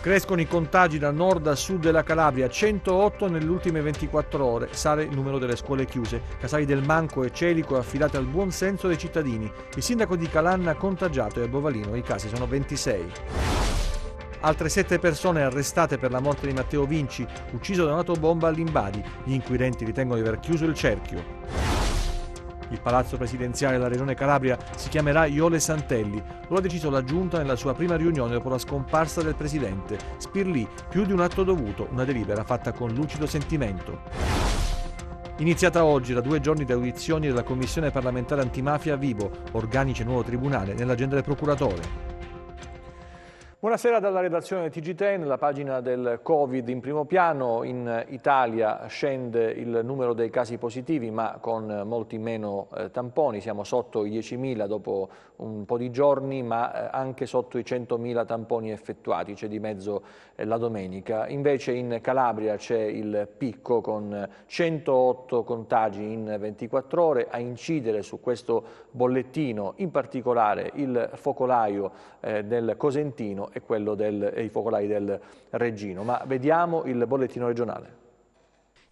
Crescono i contagi da nord a sud della Calabria, 108 nelle ultime 24 ore, sale il numero delle scuole chiuse. Casali del Manco e Celico affidate al buon senso dei cittadini. Il sindaco di Calanna contagiato e a Bovalino i casi sono 26. Altre 7 persone arrestate per la morte di Matteo Vinci, ucciso da un'autobomba all'Imbadi. Gli inquirenti ritengono di aver chiuso il cerchio. Il palazzo presidenziale della Regione Calabria si chiamerà Iole Santelli. Lo ha deciso la Giunta nella sua prima riunione dopo la scomparsa del presidente. Spirlì, più di un atto dovuto, una delibera fatta con lucido sentimento. Iniziata oggi da 2 giorni di audizioni della Commissione parlamentare antimafia a Vibo, organici e nuovo tribunale nell'agenda del procuratore. Buonasera dalla redazione TG10, la pagina del Covid in primo piano. In Italia scende il numero dei casi positivi ma con molti meno tamponi, siamo sotto i 10.000 dopo un po' di giorni ma anche sotto i 100.000 tamponi effettuati, c'è di mezzo la domenica. Invece in Calabria c'è il picco con 108 contagi in 24 ore, a incidere su questo bollettino in particolare il focolaio del Cosentino e i focolai del Reggino. Ma vediamo il bollettino regionale.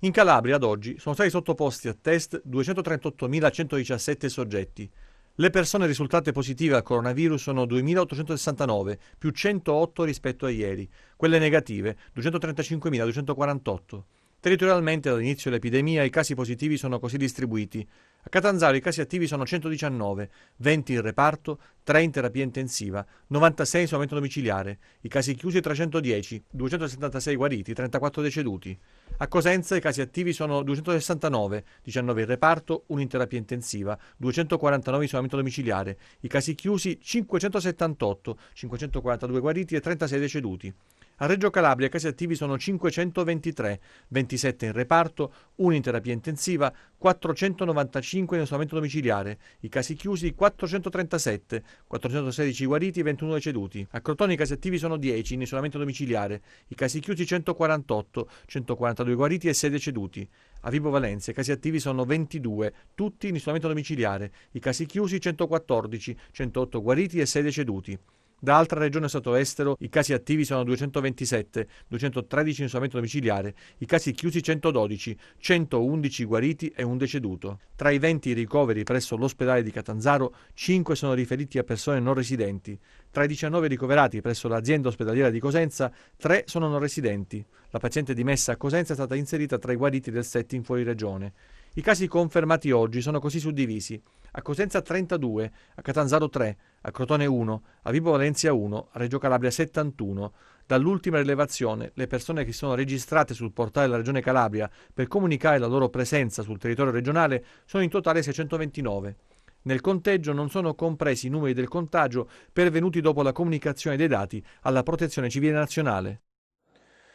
In Calabria ad oggi sono stati sottoposti a test 238.117 soggetti. Le persone risultate positive al coronavirus sono 2.869, più 108 rispetto a ieri. Quelle negative 235.248. Territorialmente dall'inizio dell'epidemia i casi positivi sono così distribuiti. A Catanzaro i casi attivi sono 119, 20 in reparto, 3 in terapia intensiva, 96 in isolamento domiciliare, i casi chiusi 310, 276 guariti, 34 deceduti. A Cosenza i casi attivi sono 269, 19 in reparto, 1 in terapia intensiva, 249 in isolamento domiciliare, i casi chiusi 578, 542 guariti e 36 deceduti. A Reggio Calabria i casi attivi sono 523, 27 in reparto, 1 in terapia intensiva, 495 in isolamento domiciliare, i casi chiusi 437, 416 guariti e 21 deceduti. A Crotone i casi attivi sono 10 in isolamento domiciliare, i casi chiusi 148, 142 guariti e 6 deceduti. A Vibo Valentia i casi attivi sono 22, tutti in isolamento domiciliare, i casi chiusi 114, 108 guariti e 6 deceduti. Da altra regione stato estero i casi attivi sono 227, 213 in isolamento domiciliare, i casi chiusi 112, 111 guariti e un deceduto. Tra i 20 ricoveri presso l'ospedale di Catanzaro, 5 sono riferiti a persone non residenti. Tra i 19 ricoverati presso l'azienda ospedaliera di Cosenza, 3 sono non residenti. La paziente dimessa a Cosenza è stata inserita tra i guariti del setting fuori regione. I casi confermati oggi sono così suddivisi: a Cosenza 32, a Catanzaro 3, a Crotone 1, a Vibo Valentia 1, a Reggio Calabria 71. Dall'ultima rilevazione, le persone che sono registrate sul portale della Regione Calabria per comunicare la loro presenza sul territorio regionale sono in totale 629. Nel conteggio non sono compresi i numeri del contagio pervenuti dopo la comunicazione dei dati alla Protezione Civile Nazionale.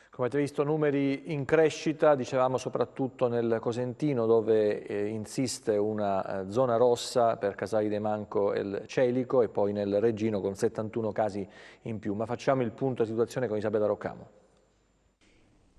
Come avete visto, numeri in crescita, dicevamo soprattutto nel Cosentino dove insiste una zona rossa per Casali de Manco e il Celico e poi nel Reggino con 71 casi in più. Ma facciamo il punto di situazione con Isabella Roccamo.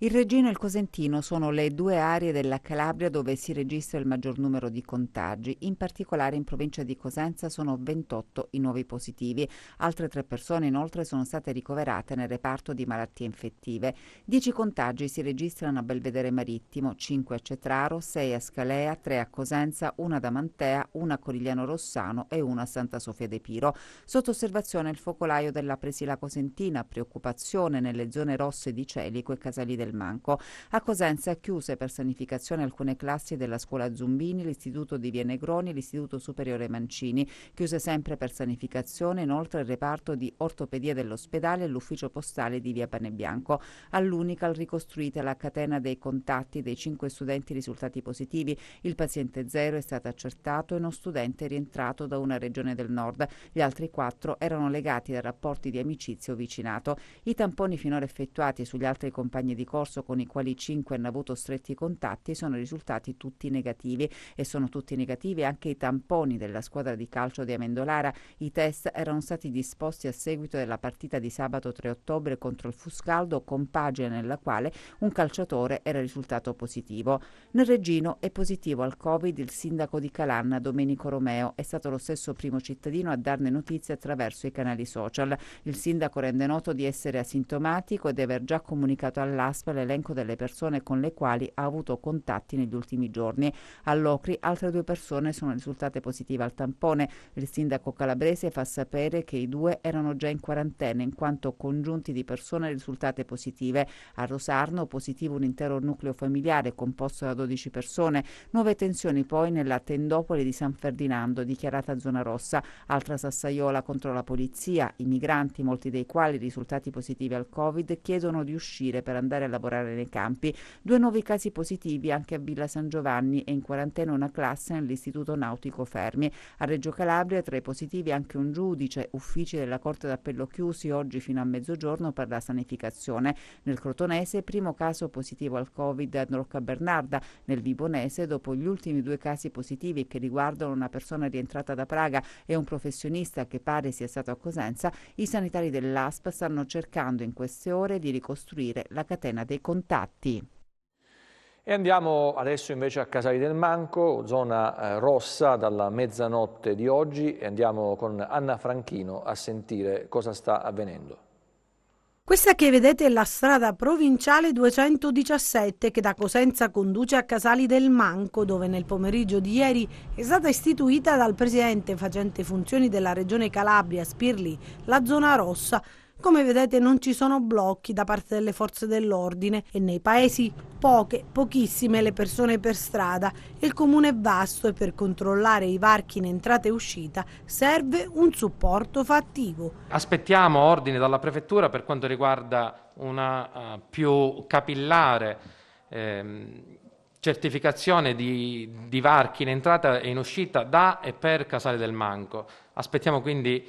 Il Reggino e il Cosentino sono le 2 aree della Calabria dove si registra il maggior numero di contagi. In particolare in provincia di Cosenza sono 28 i nuovi positivi. Altre 3 persone inoltre sono state ricoverate nel reparto di malattie infettive. 10 contagi si registrano a Belvedere Marittimo, 5 a Cetraro, 6 a Scalea, 3 a Cosenza, 1 ad Amantea, 1 a Corigliano Rossano e 1 a Santa Sofia de Piro. Sotto osservazione il focolaio della Presila Cosentina, preoccupazione nelle zone rosse di Celico e Casali del Manco. A Cosenza chiuse per sanificazione alcune classi della scuola Zumbini, l'istituto di Via Negroni e l'istituto superiore Mancini. Chiuse sempre per sanificazione inoltre il reparto di ortopedia dell'ospedale e l'ufficio postale di Via Panebianco. All'Unical ricostruita la catena dei contatti dei 5 studenti risultati positivi. Il paziente 0 è stato accertato e uno studente è rientrato da una regione del nord. Gli altri 4 erano legati da rapporti di amicizia o vicinato. I tamponi finora effettuati sugli altri compagni di corso soccorso, con i quali 5 hanno avuto stretti contatti, sono risultati tutti negativi, e sono tutti negativi anche i tamponi della squadra di calcio di Amendolara. I test erano stati disposti a seguito della partita di sabato 3 ottobre contro il Fuscaldo, compagine nella quale un calciatore era risultato positivo. Nel Reggino è positivo al Covid il sindaco di Calanna, Domenico Romeo. È stato lo stesso primo cittadino a darne notizie attraverso i canali social. Il sindaco rende noto di essere asintomatico e di aver già comunicato all'ASP l'elenco delle persone con le quali ha avuto contatti negli ultimi giorni. All'Ocri altre 2 persone sono risultate positive al tampone. Il sindaco calabrese fa sapere che i 2 erano già in quarantena in quanto congiunti di persone risultate positive. A Rosarno positivo un intero nucleo familiare composto da 12 persone. Nuove tensioni poi nella tendopoli di San Ferdinando, dichiarata zona rossa. Altra sassaiola contro la polizia. I migranti, molti dei quali risultati positivi al Covid, chiedono di uscire per andare a lavorare nei campi. 2 nuovi casi positivi anche a Villa San Giovanni e in quarantena una classe nell'Istituto Nautico Fermi. A Reggio Calabria tra i positivi anche un giudice, uffici della Corte d'Appello chiusi oggi fino a mezzogiorno per la sanificazione. Nel Crotonese primo caso positivo al Covid a Roccabernarda. Nel Vibonese, dopo gli ultimi 2 casi positivi che riguardano una persona rientrata da Praga e un professionista che pare sia stato a Cosenza, i sanitari dell'ASP stanno cercando in queste ore di ricostruire la catena dei contatti. E andiamo adesso invece a Casali del Manco, zona rossa dalla mezzanotte di oggi, e andiamo con Anna Franchino a sentire cosa sta avvenendo. Questa che vedete è la strada provinciale 217 che da Cosenza conduce a Casali del Manco, dove nel pomeriggio di ieri è stata istituita dal presidente facente funzioni della regione Calabria, Spirli, la zona rossa. Come vedete non ci sono blocchi da parte delle forze dell'ordine e nei paesi pochissime le persone per strada. Il comune è vasto e per controllare i varchi in entrata e uscita serve un supporto fattivo. Aspettiamo ordine dalla prefettura per quanto riguarda una più capillare certificazione di varchi in entrata e in uscita da e per Casale del Manco. Aspettiamo quindi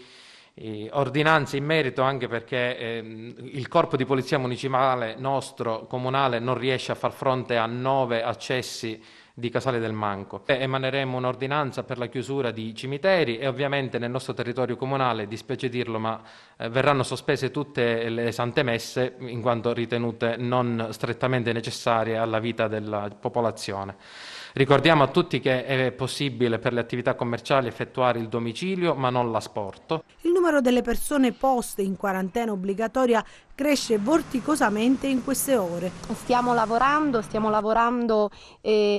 ordinanze in merito, anche perché il corpo di polizia municipale nostro comunale non riesce a far fronte a 9 accessi di Casale del Manco. Emaneremo un'ordinanza per la chiusura di cimiteri e ovviamente nel nostro territorio comunale, dispiace dirlo, ma verranno sospese tutte le sante messe in quanto ritenute non strettamente necessarie alla vita della popolazione. Ricordiamo a tutti che è possibile per le attività commerciali effettuare il domicilio ma non l'asporto. Il numero delle persone poste in quarantena obbligatoria cresce vorticosamente in queste ore. Stiamo lavorando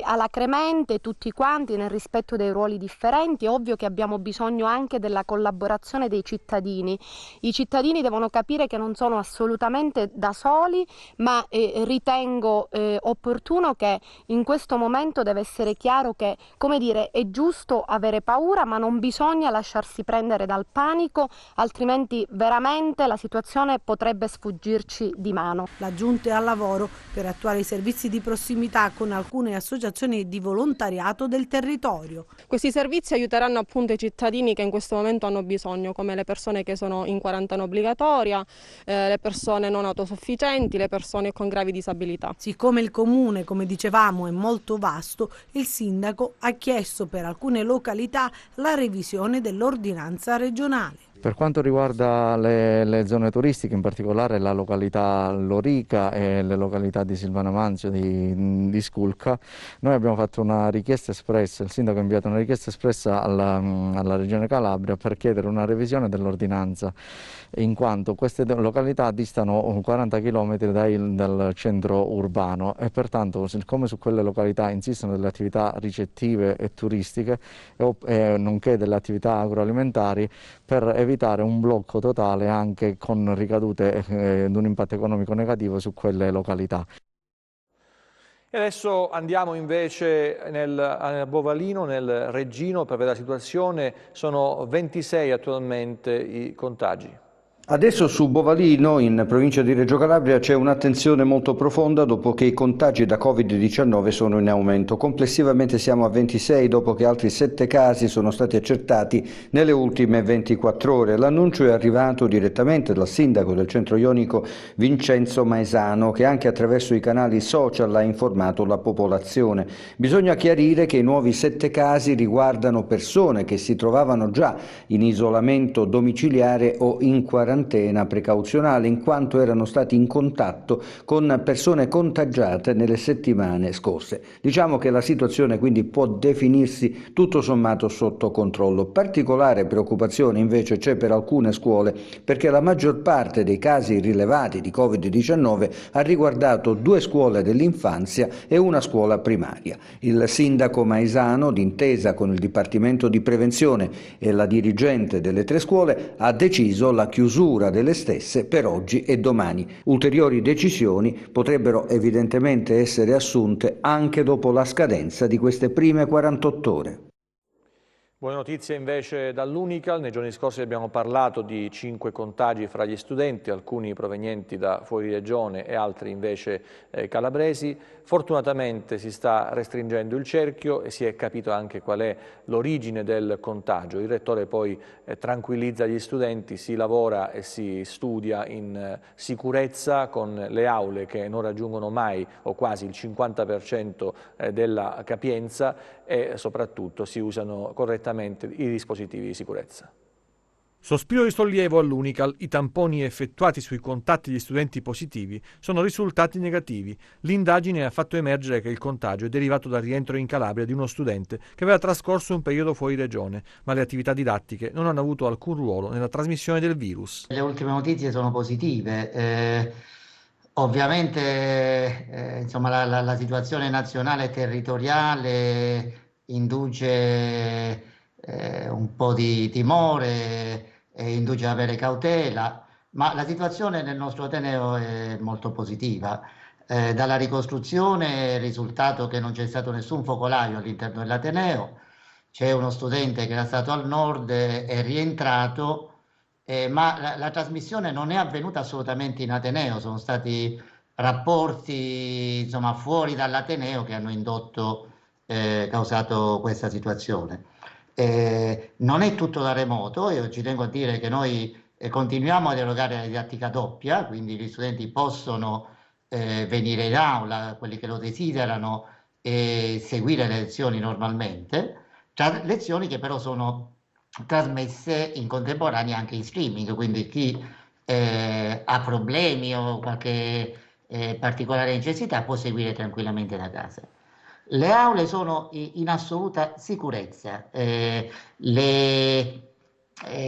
alacremente tutti quanti nel rispetto dei ruoli differenti. È ovvio che abbiamo bisogno anche della collaborazione dei cittadini. I cittadini devono capire che non sono assolutamente da soli, ma ritengo opportuno che in questo momento deve essere chiaro che, come dire, è giusto avere paura, ma non bisogna lasciarsi prendere dal panico, altrimenti veramente la situazione potrebbe sfuggirci di mano. La Giunta è al lavoro per attuare i servizi di prossimità con alcune associazioni di volontariato del territorio. Questi servizi aiuteranno appunto i cittadini che in questo momento hanno bisogno, come le persone che sono in quarantena obbligatoria, le persone non autosufficienti, le persone con gravi disabilità. Siccome il comune, come dicevamo, è molto vasto, il sindaco ha chiesto per alcune località la revisione dell'ordinanza regionale. Per quanto riguarda le zone turistiche, in particolare la località Lorica e le località di Silvana Manzio, di Sculca, noi abbiamo fatto una richiesta espressa, il sindaco ha inviato una richiesta espressa alla Regione Calabria per chiedere una revisione dell'ordinanza, in quanto queste località distano 40 km dal centro urbano e pertanto, siccome su quelle località insistono delle attività ricettive e turistiche, nonché delle attività agroalimentari, per evitare un blocco totale anche con ricadute ed un impatto economico negativo su quelle località. E adesso andiamo invece a Bovalino, nel Reggino, per vedere la situazione. Sono 26 attualmente i contagi. Adesso su Bovalino, in provincia di Reggio Calabria, c'è un'attenzione molto profonda dopo che i contagi da Covid-19 sono in aumento. Complessivamente siamo a 26 dopo che altri 7 casi sono stati accertati nelle ultime 24 ore. L'annuncio è arrivato direttamente dal sindaco del centro ionico Vincenzo Maesano, che anche attraverso i canali social ha informato la popolazione. Bisogna chiarire che i nuovi 7 casi riguardano persone che si trovavano già in isolamento domiciliare o in quarantena precauzionale, in quanto erano stati in contatto con persone contagiate nelle settimane scorse. Diciamo che la situazione quindi può definirsi tutto sommato sotto controllo. Particolare preoccupazione invece c'è per alcune scuole, perché la maggior parte dei casi rilevati di Covid-19 ha riguardato 2 scuole dell'infanzia e una scuola primaria. Il sindaco Maesano, d'intesa con il Dipartimento di Prevenzione e la dirigente delle 3 scuole, ha deciso la chiusura delle stesse per oggi e domani. Ulteriori decisioni potrebbero evidentemente essere assunte anche dopo la scadenza di queste prime 48 ore. Buone notizie invece dall'Unical. Nei giorni scorsi abbiamo parlato di 5 contagi fra gli studenti, alcuni provenienti da fuori regione e altri invece calabresi. Fortunatamente si sta restringendo il cerchio e si è capito anche qual è l'origine del contagio. Il rettore poi tranquillizza gli studenti, si lavora e si studia in sicurezza con le aule che non raggiungono mai o quasi il 50% della capienza e soprattutto si usano correttamente i dispositivi di sicurezza. Sospiro di sollievo all'Unical, i tamponi effettuati sui contatti degli studenti positivi sono risultati negativi. L'indagine ha fatto emergere che il contagio è derivato dal rientro in Calabria di uno studente che aveva trascorso un periodo fuori regione, ma le attività didattiche non hanno avuto alcun ruolo nella trasmissione del virus. Le ultime notizie sono positive. Ovviamente insomma, la situazione nazionale e territoriale induce un po' di timore, induce ad avere cautela, ma la situazione nel nostro Ateneo è molto positiva. Dalla ricostruzione è risultato che non c'è stato nessun focolaio all'interno dell'Ateneo, c'è uno studente che era stato al nord, è rientrato, ma la trasmissione non è avvenuta assolutamente in Ateneo, sono stati rapporti insomma, fuori dall'Ateneo che hanno causato questa situazione. Non è tutto da remoto, io ci tengo a dire che noi continuiamo ad erogare la didattica doppia, quindi gli studenti possono venire in aula, quelli che lo desiderano, e seguire le lezioni normalmente, lezioni che però sono trasmesse in contemporanea anche in streaming, quindi chi ha problemi o qualche particolare necessità può seguire tranquillamente da casa. Le aule sono in assoluta sicurezza,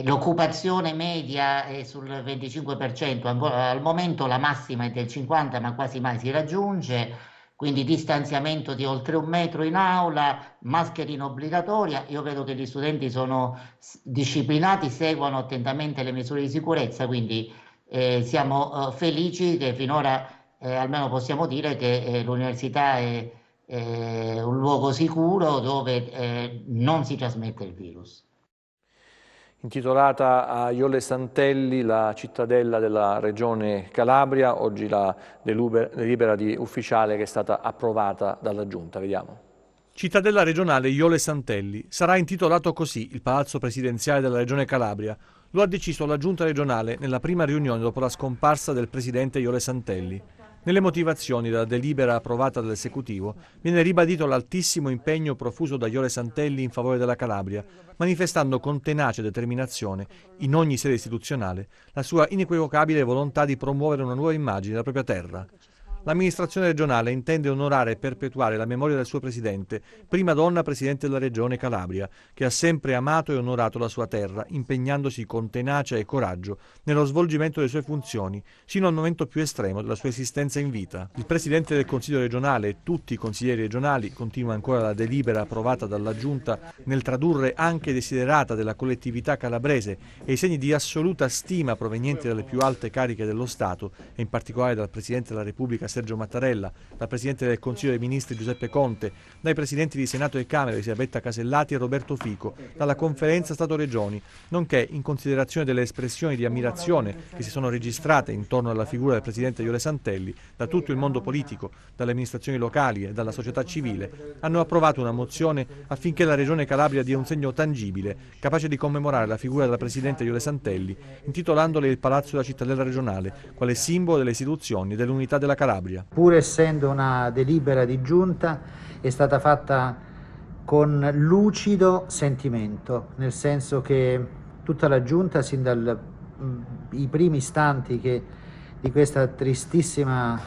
l'occupazione media è sul 25%, al momento la massima è del 50%, ma quasi mai si raggiunge, quindi distanziamento di oltre 1 metro in aula, mascherina obbligatoria. Io vedo che gli studenti sono disciplinati, seguono attentamente le misure di sicurezza, quindi siamo felici che finora almeno possiamo dire che l'università è un luogo sicuro dove non si trasmette il virus. Intitolata a Iole Santelli, la cittadella della regione Calabria, oggi la delibera di ufficiale che è stata approvata dalla Giunta. Vediamo. Cittadella regionale Iole Santelli. Sarà intitolato così il palazzo presidenziale della regione Calabria. Lo ha deciso la Giunta regionale nella prima riunione dopo la scomparsa del presidente Iole Santelli. Nelle motivazioni della delibera approvata dall'esecutivo viene ribadito l'altissimo impegno profuso da Iole Santelli in favore della Calabria, manifestando con tenace determinazione, in ogni sede istituzionale, la sua inequivocabile volontà di promuovere una nuova immagine della propria terra. L'amministrazione regionale intende onorare e perpetuare la memoria del suo presidente, prima donna presidente della regione Calabria, che ha sempre amato e onorato la sua terra, impegnandosi con tenacia e coraggio nello svolgimento delle sue funzioni, sino al momento più estremo della sua esistenza in vita. Il presidente del Consiglio regionale e tutti i consiglieri regionali, continua ancora la delibera approvata dalla Giunta, nel tradurre anche desiderata della collettività calabrese e i segni di assoluta stima provenienti dalle più alte cariche dello Stato, e in particolare dal Presidente della Repubblica Sergio Mattarella, dal Presidente del Consiglio dei Ministri Giuseppe Conte, dai Presidenti di Senato e Camera Elisabetta Casellati e Roberto Fico, dalla Conferenza Stato-Regioni, nonché in considerazione delle espressioni di ammirazione che si sono registrate intorno alla figura del Presidente Jole Santelli da tutto il mondo politico, dalle amministrazioni locali e dalla società civile, hanno approvato una mozione affinché la Regione Calabria dia un segno tangibile, capace di commemorare la figura della Presidente Jole Santelli, intitolandole il Palazzo della Cittadella Regionale, quale simbolo delle istituzioni e dell'unità della Calabria. Pur essendo una delibera di giunta, è stata fatta con lucido sentimento, nel senso che tutta la giunta, sin dai primi istanti di questa tristissima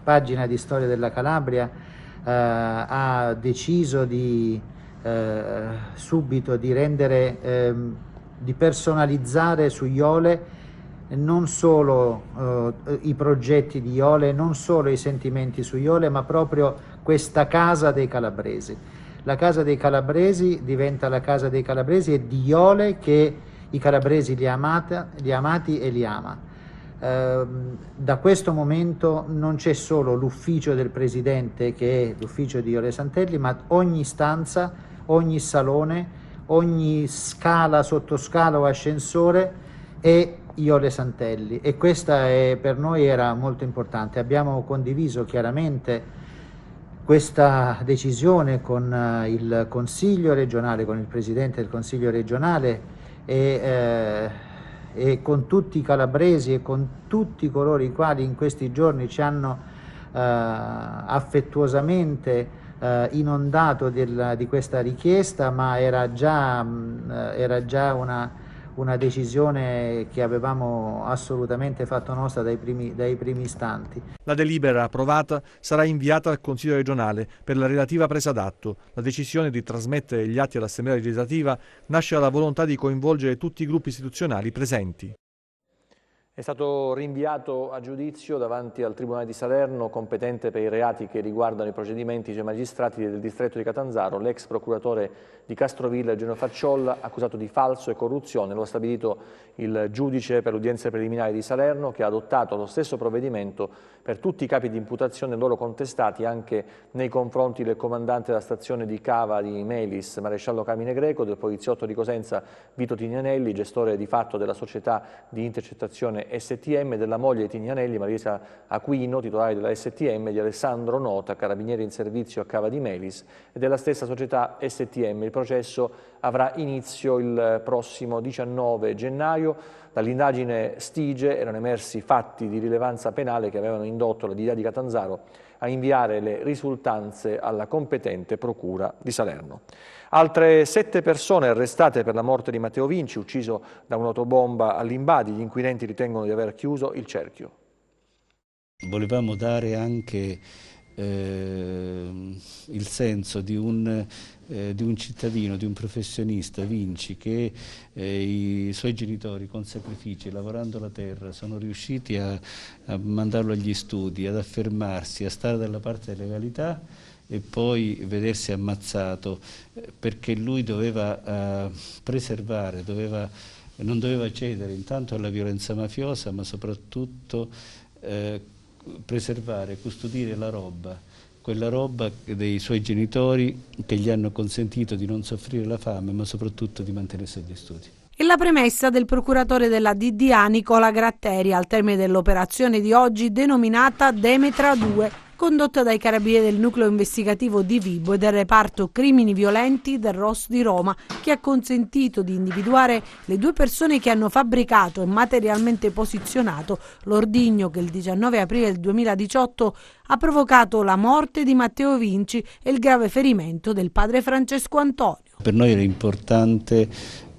pagina di storia della Calabria, ha deciso subito di rendere, di personalizzare su Jole non solo i progetti di Jole, non solo i sentimenti su Jole, ma proprio questa casa dei calabresi. La casa dei calabresi diventa la casa dei calabresi e di Jole, che i calabresi li ha amati e li ama. Da questo momento non c'è solo l'ufficio del Presidente, che è l'ufficio di Jole Santelli, ma ogni stanza, ogni salone, ogni scala, sottoscala o ascensore è Jole Santelli, e questa per noi era molto importante. Abbiamo condiviso chiaramente questa decisione con il Consiglio regionale, con il Presidente del Consiglio regionale e con tutti i calabresi e con tutti coloro i quali in questi giorni ci hanno affettuosamente inondato di questa richiesta, ma era già una decisione che avevamo assolutamente fatto nostra dai primi istanti. La delibera approvata sarà inviata al Consiglio regionale per la relativa presa d'atto. La decisione di trasmettere gli atti all'Assemblea legislativa nasce dalla volontà di coinvolgere tutti i gruppi istituzionali presenti. È stato rinviato a giudizio davanti al Tribunale di Salerno, competente per i reati che riguardano i procedimenti sui magistrati del distretto di Catanzaro, l'ex procuratore di Castrovilla, Eugenio Facciolla, accusato di falso e corruzione. Lo ha stabilito il giudice per l'udienza preliminare di Salerno, che ha adottato lo stesso provvedimento per tutti i capi di imputazione loro contestati anche nei confronti del comandante della stazione di Cava di Melis, maresciallo Carmine Greco, del poliziotto di Cosenza Vito Tignanelli, gestore di fatto della società di intercettazione STM, della moglie di Tignanelli, Marisa Aquino, titolare della STM, di Alessandro Nota, carabiniere in servizio a Cava di Melis, e della stessa società STM. Il processo avrà inizio il prossimo 19 gennaio. Dall'indagine Stige erano emersi fatti di rilevanza penale che avevano indotto la DDA di Catanzaro a inviare le risultanze alla competente procura di Salerno. Altre 7 persone arrestate per la morte di Matteo Vinci, ucciso da un'autobomba all'Imbadi. Gli inquirenti ritengono di aver chiuso il cerchio. Volevamo dare anche il senso di un cittadino, di un professionista, Vinci, che i suoi genitori con sacrifici, lavorando la terra, sono riusciti a mandarlo agli studi, ad affermarsi, a stare dalla parte della legalità e poi vedersi ammazzato, perché lui doveva preservare, non doveva cedere intanto alla violenza mafiosa, ma soprattutto preservare, custodire la roba, quella roba dei suoi genitori che gli hanno consentito di non soffrire la fame, ma soprattutto di mantenersi agli studi. E la premessa del procuratore della DDA Nicola Gratteri al termine dell'operazione di oggi denominata Demetra 2, condotta dai carabinieri del nucleo investigativo di Vibo e del reparto crimini violenti del ROS di Roma, che ha consentito di individuare le 2 persone che hanno fabbricato e materialmente posizionato l'ordigno che il 19 aprile del 2018 ha provocato la morte di Matteo Vinci e il grave ferimento del padre Francesco Antonio. Per noi era importante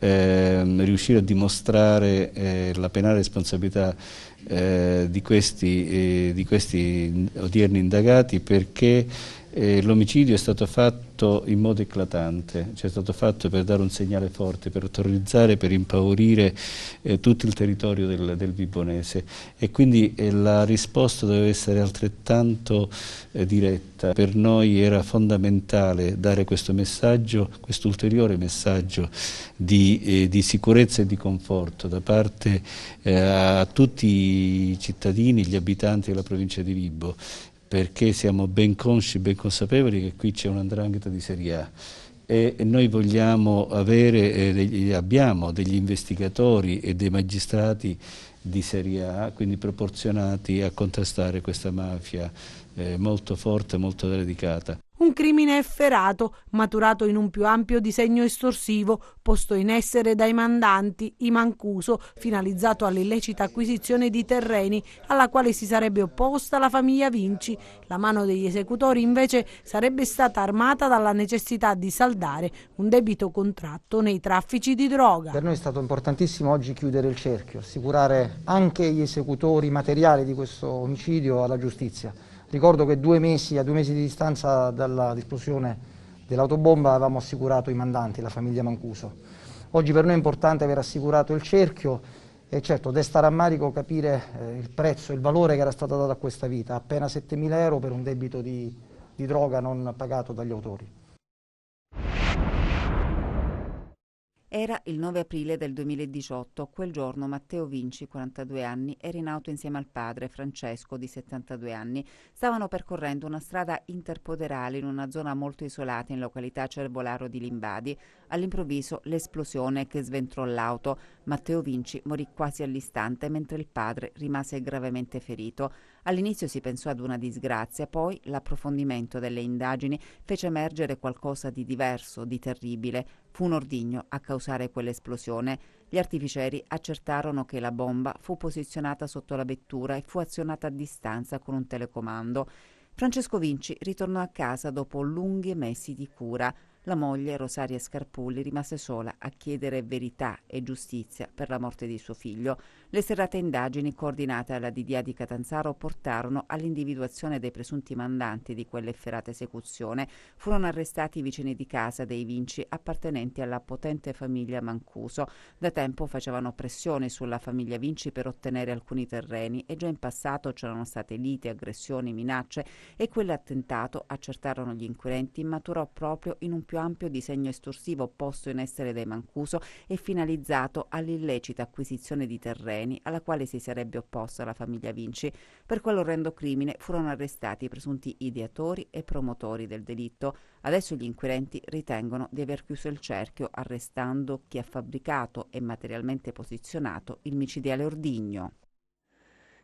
riuscire a dimostrare la penale responsabilità di questi odierni indagati, perché L'omicidio è stato fatto in modo eclatante, cioè è stato fatto per dare un segnale forte, per terrorizzare, per impaurire tutto il territorio del Vibonese, e quindi la risposta deve essere altrettanto diretta. Per noi era fondamentale dare questo messaggio, questo ulteriore messaggio di sicurezza e di conforto da parte a tutti i cittadini, gli abitanti della provincia di Vibo, perché siamo ben consci, ben consapevoli che qui c'è un''ndrangheta di serie A e noi vogliamo avere, abbiamo degli investigatori e dei magistrati di serie A, quindi proporzionati a contrastare questa mafia molto forte, molto radicata. Un crimine efferato, maturato in un più ampio disegno estorsivo, posto in essere dai mandanti, i Mancuso, finalizzato all'illecita acquisizione di terreni, alla quale si sarebbe opposta la famiglia Vinci. La mano degli esecutori invece sarebbe stata armata dalla necessità di saldare un debito contratto nei traffici di droga. Per noi è stato importantissimo oggi chiudere il cerchio, assicurare anche gli esecutori materiali di questo omicidio alla giustizia. Ricordo che a 2 mesi di distanza dall'esplosione dell'autobomba avevamo assicurato i mandanti, la famiglia Mancuso. Oggi per noi è importante aver assicurato il cerchio e certo desta rammarico capire il prezzo, il valore che era stato dato a questa vita, appena 7.000 euro per un debito di droga non pagato dagli autori. Era il 9 aprile del 2018. Quel giorno Matteo Vinci, 42 anni, era in auto insieme al padre Francesco, di 72 anni. Stavano percorrendo una strada interpoderale in una zona molto isolata in località Cervolaro di Limbadi. All'improvviso l'esplosione che sventrò l'auto. Matteo Vinci morì quasi all'istante, mentre il padre rimase gravemente ferito. All'inizio si pensò ad una disgrazia, poi l'approfondimento delle indagini fece emergere qualcosa di diverso, di terribile. Fu un ordigno a causare quell'esplosione. Gli artificieri accertarono che la bomba fu posizionata sotto la vettura e fu azionata a distanza con un telecomando. Francesco Vinci ritornò a casa dopo lunghi mesi di cura. La moglie, Rosaria Scarpulli, rimase sola a chiedere verità e giustizia per la morte di suo figlio. Le serrate indagini coordinate alla DDA di Catanzaro portarono all'individuazione dei presunti mandanti di quell'efferata esecuzione. Furono arrestati i vicini di casa dei Vinci, appartenenti alla potente famiglia Mancuso. Da tempo facevano pressioni sulla famiglia Vinci per ottenere alcuni terreni e già in passato c'erano state liti, aggressioni, minacce e quell'attentato, accertarono gli inquirenti, maturò proprio in un più ampio disegno estorsivo posto in essere dai Mancuso e finalizzato all'illecita acquisizione di terreni alla quale si sarebbe opposta la famiglia Vinci. Per quell'orrendo crimine furono arrestati i presunti ideatori e promotori del delitto. Adesso gli inquirenti ritengono di aver chiuso il cerchio, arrestando chi ha fabbricato e materialmente posizionato il micidiale ordigno.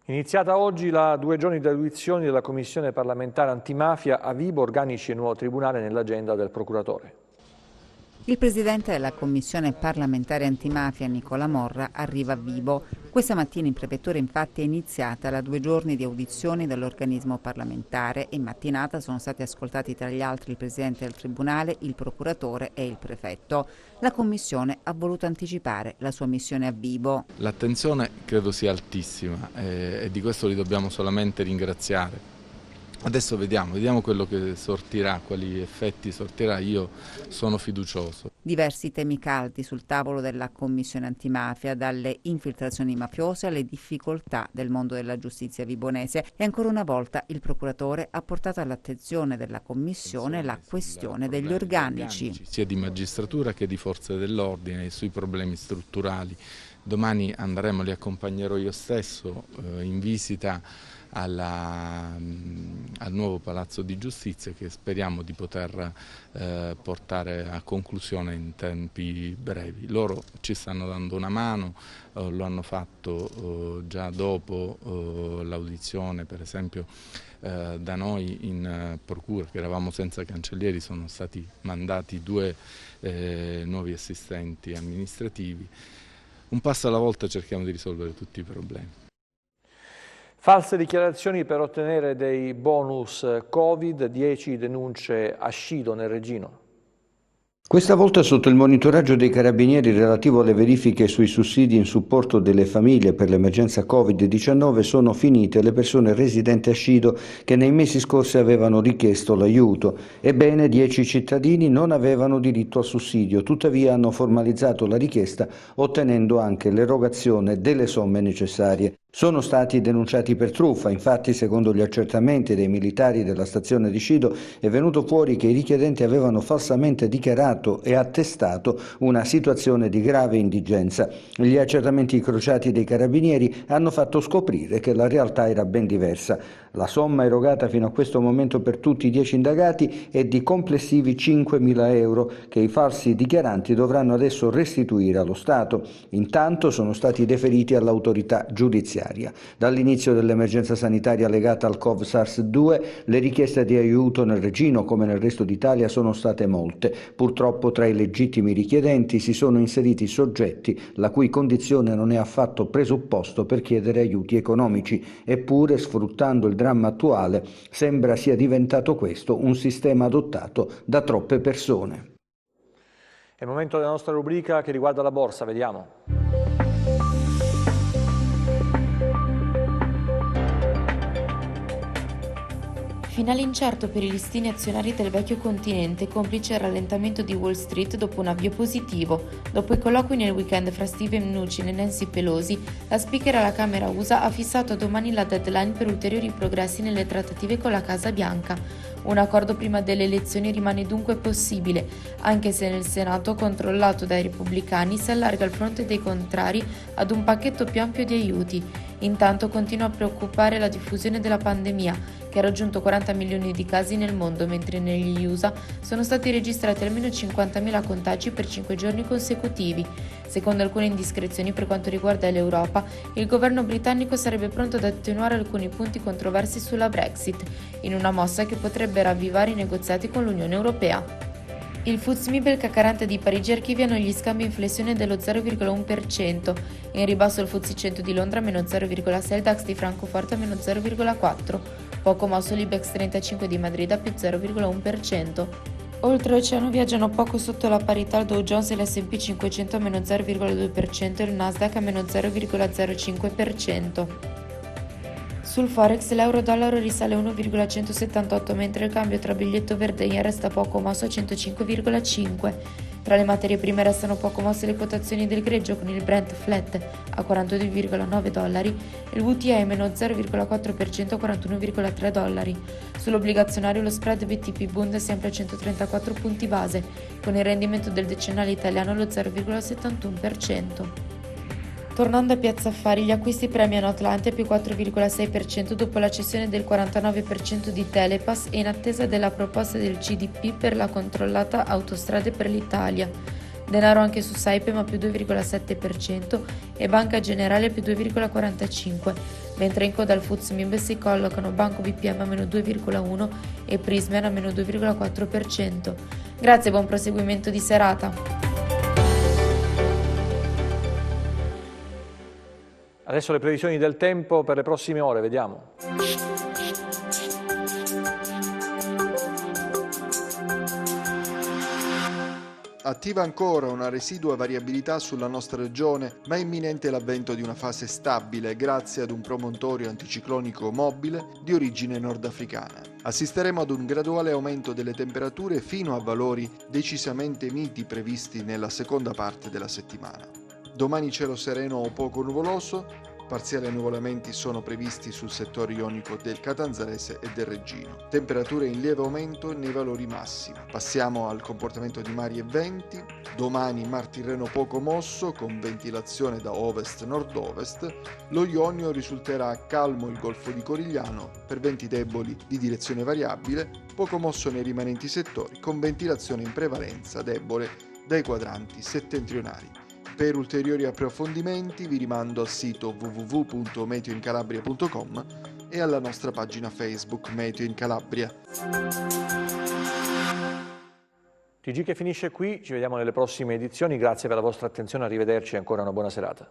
Iniziata oggi la 2 giorni di audizioni della Commissione parlamentare antimafia a Vibo, organici e nuovo tribunale nell'agenda del procuratore. Il presidente della Commissione parlamentare antimafia, Nicola Morra, arriva a Vibo. Questa mattina in prefettura infatti è iniziata la 2 giorni di audizioni dell'organismo parlamentare e in mattinata sono stati ascoltati tra gli altri il presidente del tribunale, il procuratore e il prefetto. La Commissione ha voluto anticipare la sua missione a Vibo. L'attenzione credo sia altissima e di questo li dobbiamo solamente ringraziare. Adesso vediamo quello che sortirà, quali effetti sortirà, io sono fiducioso. Diversi temi caldi sul tavolo della Commissione antimafia, dalle infiltrazioni mafiose alle difficoltà del mondo della giustizia vibonese, e ancora una volta il procuratore ha portato all'attenzione della Commissione la questione degli organici. Sia di magistratura che di forze dell'ordine sui problemi strutturali. Domani andremo, li accompagnerò io stesso in visita al nuovo Palazzo di Giustizia che speriamo di poter portare a conclusione in tempi brevi. Loro ci stanno dando una mano, lo hanno fatto già dopo l'audizione, per esempio da noi in procura, che eravamo senza cancellieri, sono stati mandati 2 nuovi assistenti amministrativi. Un passo alla volta cerchiamo di risolvere tutti i problemi. False dichiarazioni per ottenere dei bonus Covid, 10 denunce a Scido nel Regino. Questa volta sotto il monitoraggio dei carabinieri relativo alle verifiche sui sussidi in supporto delle famiglie per l'emergenza Covid-19 sono finite le persone residenti a Scido che nei mesi scorsi avevano richiesto l'aiuto. Ebbene, 10 cittadini non avevano diritto al sussidio, tuttavia hanno formalizzato la richiesta ottenendo anche l'erogazione delle somme necessarie. Sono stati denunciati per truffa, infatti secondo gli accertamenti dei militari della stazione di Scido è venuto fuori che i richiedenti avevano falsamente dichiarato e attestato una situazione di grave indigenza. Gli accertamenti incrociati dei carabinieri hanno fatto scoprire che la realtà era ben diversa. La somma erogata fino a questo momento per tutti i 10 indagati è di complessivi 5.000 euro che i falsi dichiaranti dovranno adesso restituire allo Stato. Intanto sono stati deferiti all'autorità giudiziaria. Dall'inizio dell'emergenza sanitaria legata al Cov-SARS-2 le richieste di aiuto nel Regino come nel resto d'Italia sono state molte. Purtroppo tra i legittimi richiedenti si sono inseriti soggetti la cui condizione non è affatto presupposto per chiedere aiuti economici. Eppure, sfruttando il dramma attuale, sembra sia diventato questo un sistema adottato da troppe persone. È il momento della nostra rubrica che riguarda la borsa, vediamo. Finale incerto per i listini azionari del vecchio continente, complice il rallentamento di Wall Street dopo un avvio positivo. Dopo i colloqui nel weekend fra Steven Mnuchin e Nancy Pelosi, la speaker alla Camera USA ha fissato a domani la deadline per ulteriori progressi nelle trattative con la Casa Bianca. Un accordo prima delle elezioni rimane dunque possibile, anche se nel Senato, controllato dai repubblicani, si allarga il fronte dei contrari ad un pacchetto più ampio di aiuti. Intanto continua a preoccupare la diffusione della pandemia, che ha raggiunto 40 milioni di casi nel mondo, mentre negli USA sono stati registrati almeno 50.000 contagi per 5 giorni consecutivi. Secondo alcune indiscrezioni per quanto riguarda l'Europa, il governo britannico sarebbe pronto ad attenuare alcuni punti controversi sulla Brexit, in una mossa che potrebbe ravvivare i negoziati con l'Unione Europea. Il FTSE MIB K40 di Parigi archiviano gli scambi in flessione dello 0,1%, in ribasso il FTSE 100 di Londra meno 0,6%, il DAX di Francoforte meno 0,4%, poco mosso l'Ibex 35 di Madrid a più 0,1%. Oltreoceano viaggiano poco sotto la parità il Dow Jones e l'S&P 500 a meno 0,2% e il Nasdaq a meno 0,05%. Sul Forex l'euro-dollaro risale 1,178 mentre il cambio tra biglietto verde e yen resta poco mosso a 105,5. Tra le materie prime restano poco mosse le quotazioni del greggio con il Brent flat a $42,9 e il WTI meno 0,4% a $41,3. Sull'obbligazionario lo spread BTP Bund è sempre a 134 punti base, con il rendimento del decennale italiano allo 0,71%. Tornando a Piazza Affari, gli acquisti premiano Atlantia più 4,6% dopo la cessione del 49% di Telepass e in attesa della proposta del CDP per la controllata Autostrade per l'Italia. Denaro anche su Saipem a più 2,7% e Banca Generale più 2,45%, mentre in coda al FTSE MIB si collocano Banco BPM a meno 2,1% e Prismian a meno 2,4%. Grazie e buon proseguimento di serata. Adesso le previsioni del tempo per le prossime ore, vediamo. Attiva ancora una residua variabilità sulla nostra regione, ma è imminente l'avvento di una fase stabile grazie ad un promontorio anticiclonico mobile di origine nordafricana. Assisteremo ad un graduale aumento delle temperature fino a valori decisamente miti previsti nella seconda parte della settimana. Domani cielo sereno o poco nuvoloso, parziali annuvolamenti sono previsti sul settore ionico del Catanzarese e del Reggino. Temperature in lieve aumento nei valori massimi. Passiamo al comportamento di mari e venti. Domani mar Tirreno poco mosso con ventilazione da ovest-nord-ovest. Lo Ionio risulterà calmo il Golfo di Corigliano per venti deboli di direzione variabile, poco mosso nei rimanenti settori con ventilazione in prevalenza debole dai quadranti settentrionali. Per ulteriori approfondimenti vi rimando al sito www.meteoincalabria.com e alla nostra pagina Facebook Meteo in Calabria. TG che finisce qui, ci vediamo nelle prossime edizioni, grazie per la vostra attenzione, arrivederci e ancora una buona serata.